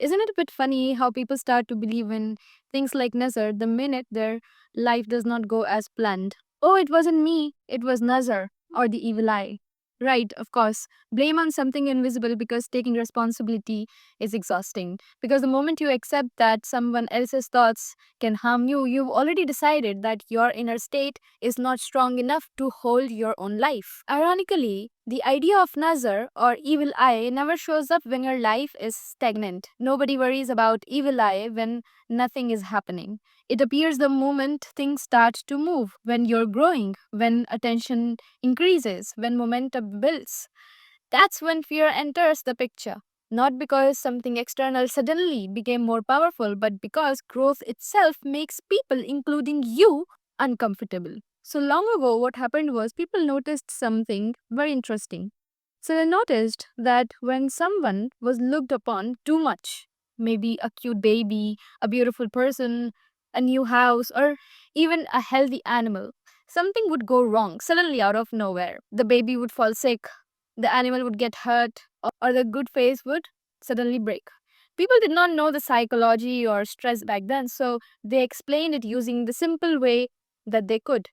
Isn't it a bit funny how people start to believe in things like Nazar the minute their life does not go as planned? Oh, it wasn't me, it was Nazar or the evil eye. Right, of course. Blame on something invisible because taking responsibility is exhausting. Because the moment you accept that someone else's thoughts can harm you, you've already decided that your inner state is not strong enough to hold your own life. Ironically, the idea of Nazar or evil eye never shows up when your life is stagnant. Nobody worries about evil eye when nothing is happening. It appears the moment things start to move, when you're growing, when attention increases, when momentum builds. That's when fear enters the picture. Not because something external suddenly became more powerful, but because growth itself makes people, including you, uncomfortable. So long ago, what happened was people noticed something very interesting. So they noticed that when someone was looked upon too much, maybe a cute baby, a beautiful person, a new house, or even a healthy animal, something would go wrong suddenly out of nowhere. The baby would fall sick, the animal would get hurt, or the good face would suddenly break. People did not know the psychology or stress back then, so they explained it using the simple way that they could.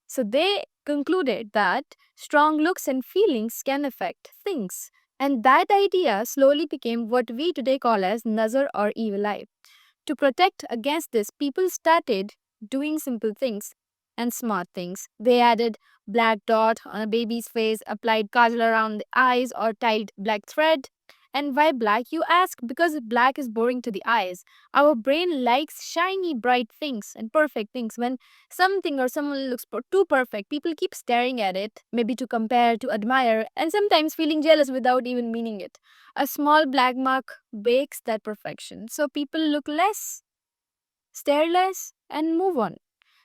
So they concluded that strong looks and feelings can affect things. And that idea slowly became what we today call as Nazar or evil eye. To protect against this, people started doing simple things and smart things. They added black dot on a baby's face, applied kajal around the eyes, or tied black thread. And why black, you ask? Because black is boring to the eyes. Our brain likes shiny, bright things and perfect things. When something or someone looks too perfect, people keep staring at it, maybe to compare, to admire, and sometimes feeling jealous without even meaning it. A small black mark breaks that perfection. So people look less, stare less, and move on.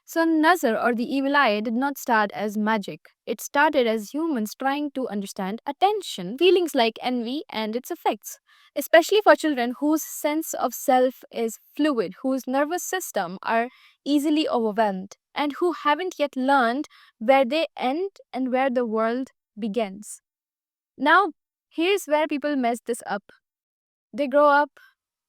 So Nazar or the evil eye did not start as magic. It started as humans trying to understand attention, feelings like envy and its effects, especially for children whose sense of self is fluid, whose nervous system are easily overwhelmed, and who haven't yet learned where they end and where the world begins. Now, here's where people mess this up. They grow up,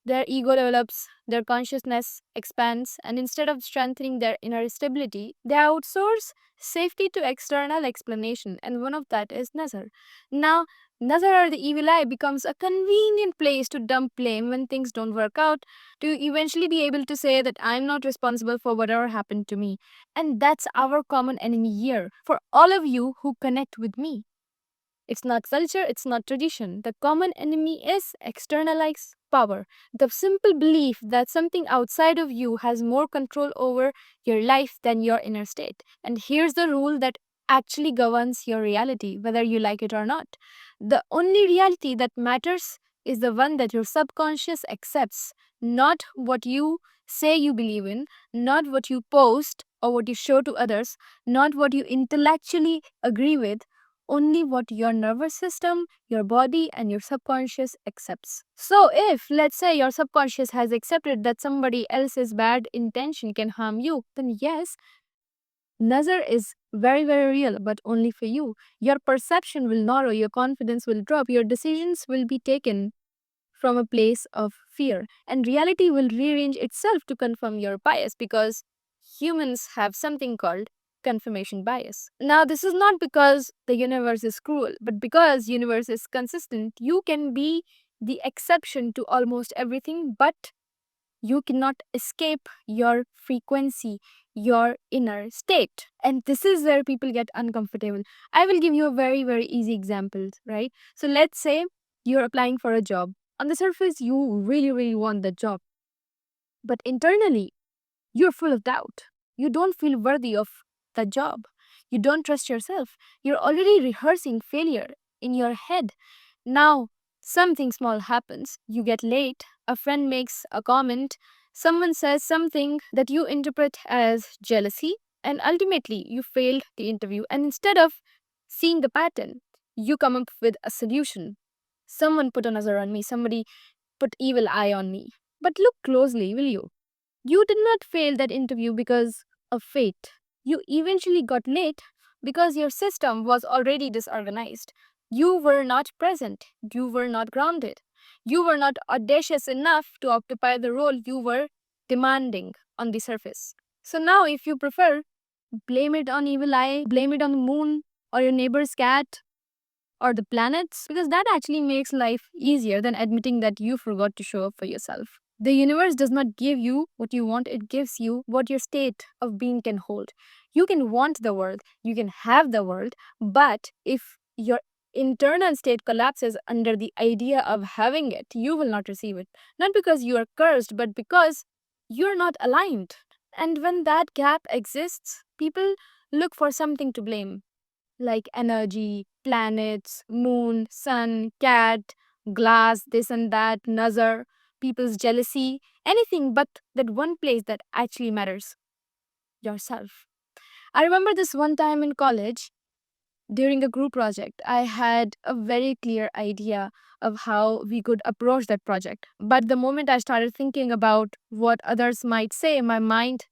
their ego develops, their consciousness expands, and instead of strengthening their inner stability, they outsource safety to external explanation, and one of that is Nazar. Now, Nazar or the evil eye becomes a convenient place to dump blame when things don't work out, to eventually be able to say that I'm not responsible for whatever happened to me. And that's our common enemy here, for all of you who connect with me. It's not culture, it's not tradition. The common enemy is externalized power. The simple belief that something outside of you has more control over your life than your inner state. And here's the rule that actually governs your reality, whether you like it or not. The only reality that matters is the one that your subconscious accepts, not what you say you believe in, not what you post or what you show to others, not what you intellectually agree with, only what your nervous system, your body, and your subconscious accepts. So, if, let's say, your subconscious has accepted that somebody else's bad intention can harm you, then yes, Nazar is very, very real, but only for you. Your perception will narrow, your confidence will drop, your decisions will be taken from a place of fear, and reality will rearrange itself to confirm your bias because humans have something called confirmation bias. Now, this is not because the universe is cruel, but because universe is consistent. You can be the exception to almost everything, but you cannot escape your frequency, your inner state. And this is where people get uncomfortable. I will give you a very, very easy example, right? So let's say you're applying for a job. On the surface, you really, really want the job. But internally, you're full of doubt. You don't feel worthy of the job. You don't trust yourself. You're already rehearsing failure in your head. Now, something small happens. You get late, a friend makes a comment, someone says something that you interpret as jealousy, and ultimately you failed the interview. And instead of seeing the pattern, you come up with a solution. Someone put a nazar on me, somebody put evil eye on me. But look closely, will you? You did not fail that interview because of fate. You eventually got late because your system was already disorganized. You were not present. You were not grounded. You were not audacious enough to occupy the role you were demanding on the surface. So now, if you prefer, blame it on evil eye, blame it on the moon or your neighbor's cat or the planets, because that actually makes life easier than admitting that you forgot to show up for yourself. The universe does not give you what you want, it gives you what your state of being can hold. You can want the world, you can have the world, but if your internal state collapses under the idea of having it, you will not receive it. Not because you are cursed, but because you're not aligned. And when that gap exists, people look for something to blame, like energy, planets, moon, sun, cat, glass, this and that, Nazar, people's jealousy, anything but that one place that actually matters, yourself. I remember this one time in college during a group project. I had a very clear idea of how we could approach that project. But the moment I started thinking about what others might say, my mind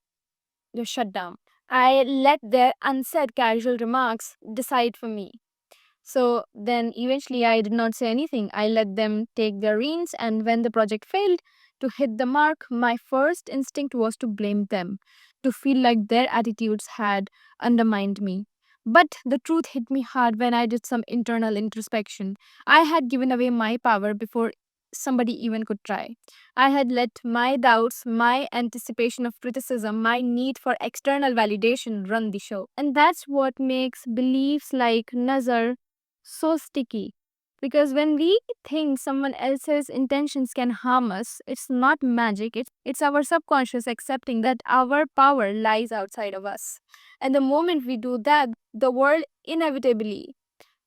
just shut down. I let their unsaid casual remarks decide for me. So then eventually I did not say anything. I let them take their reins, and when the project failed to hit the mark, my first instinct was to blame them, to feel like their attitudes had undermined me. But the truth hit me hard when I did some internal introspection. I had given away my power before somebody even could try. I had let my doubts, my anticipation of criticism, my need for external validation run the show. And that's what makes beliefs like Nazar so sticky. Because when we think someone else's intentions can harm us, it's not magic, it's our subconscious accepting that our power lies outside of us. And the moment we do that, the world inevitably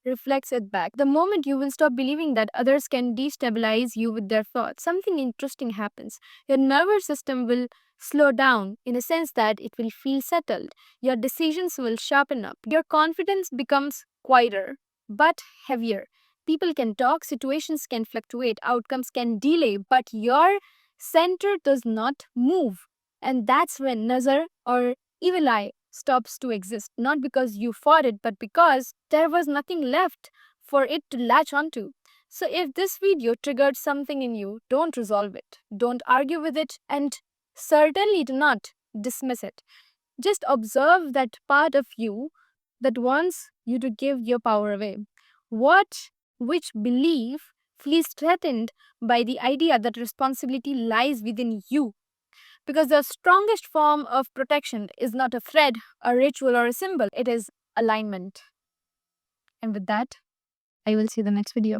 reflects it back. The moment you will stop believing that others can destabilize you with their thoughts, something interesting happens. Your nervous system will slow down in a sense that it will feel settled. Your decisions will sharpen up. Your confidence becomes quieter but heavier. People can talk, situations can fluctuate, outcomes can delay, but your center does not move. And that's when Nazar or evil eye stops to exist, not because you fought it, but because there was nothing left for it to latch onto. So, if this video triggered something in you, don't resolve it, don't argue with it, and certainly do not dismiss it. Just observe that part of you that wants you to give your power away. Which belief feels threatened by the idea that responsibility lies within you, because the strongest form of protection is not a thread, a ritual, or a symbol, it is alignment. And with that, I will see you in the next video.